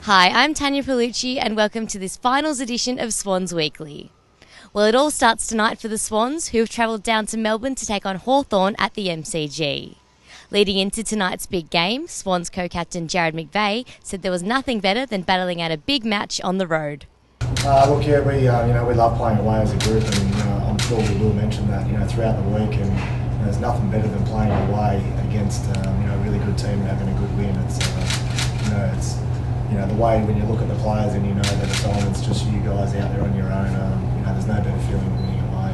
Hi, I'm Tanya Palucci and welcome to this finals edition of Swans Weekly. Well, it all starts tonight for the Swans, who have travelled down to Melbourne to take on Hawthorn at the MCG. Leading into tonight's big game, Swans co-captain Jared McVeigh said there was nothing better than battling out a big match on the road. We love playing away as a group, and I'm sure we will mention that throughout the week. And there's nothing better than playing away against a really good team and having a good win. It's the way when you look at the players and you know that it's just you guys out there on your own. There's no better feeling than winning away,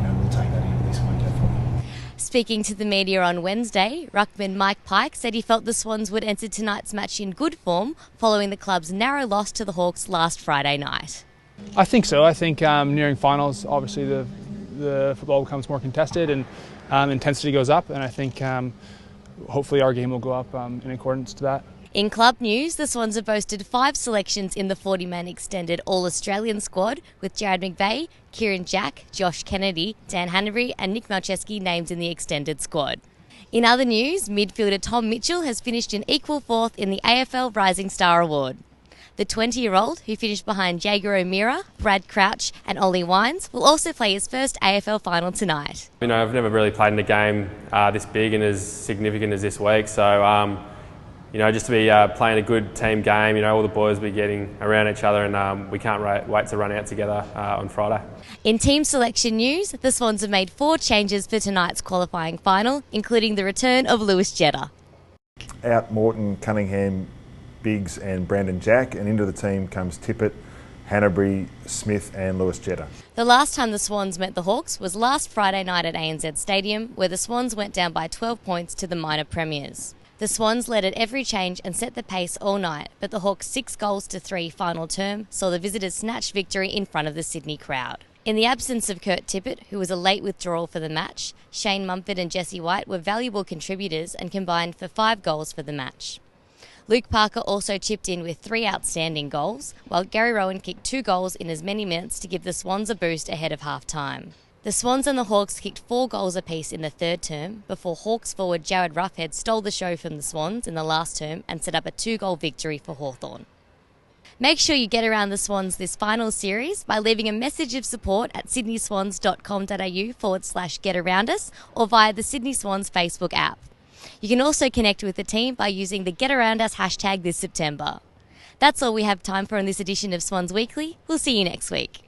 and we'll take that into this one definitely. Speaking to the media on Wednesday, ruckman Mike Pike said he felt the Swans would enter tonight's match in good form following the club's narrow loss to the Hawks last Friday night. I think so. I think nearing finals, obviously the football becomes more contested and intensity goes up, and I think hopefully our game will go up in accordance to that. In club news, the Swans have boasted 5 selections in the 40-man extended All-Australian squad, with Jared McVeigh, Kieran Jack, Josh Kennedy, Dan Hanbury and Nick Malcheski named in the extended squad. In other news, midfielder Tom Mitchell has finished in equal 4th in the AFL Rising Star Award. The 20-year-old, who finished behind Jaeger O'Meara, Brad Crouch and Ollie Wines, will also play his first AFL final tonight. I've never really played in a game this big and as significant as this week, so just to be playing a good team game, all the boys will be getting around each other, and we can't wait to run out together on Friday. In team selection news, the Swans have made 4 changes for tonight's qualifying final, including the return of Lewis Jetta. Out Morton, Cunningham, Biggs and Brandon Jack, and into the team comes Tippett, Hanbury, Smith and Lewis Jetta. The last time the Swans met the Hawks was last Friday night at ANZ Stadium, where the Swans went down by 12 points to the minor premiers. The Swans led at every change and set the pace all night, but the Hawks' 6-3 final term saw the visitors snatch victory in front of the Sydney crowd. In the absence of Kurt Tippett, who was a late withdrawal for the match, Shane Mumford and Jesse White were valuable contributors and combined for 5 goals for the match. Luke Parker also chipped in with 3 outstanding goals, while Gary Rowan kicked 2 goals in as many minutes to give the Swans a boost ahead of half-time. The Swans and the Hawks kicked 4 goals apiece in the third term before Hawks forward Jared Roughead stole the show from the Swans in the last term and set up a 2-goal victory for Hawthorn. Make sure you get around the Swans this final series by leaving a message of support at sydneyswans.com.au/getaroundus or via the Sydney Swans Facebook app. You can also connect with the team by using the Get Around Us hashtag this September. That's all we have time for in this edition of Swans Weekly. We'll see you next week.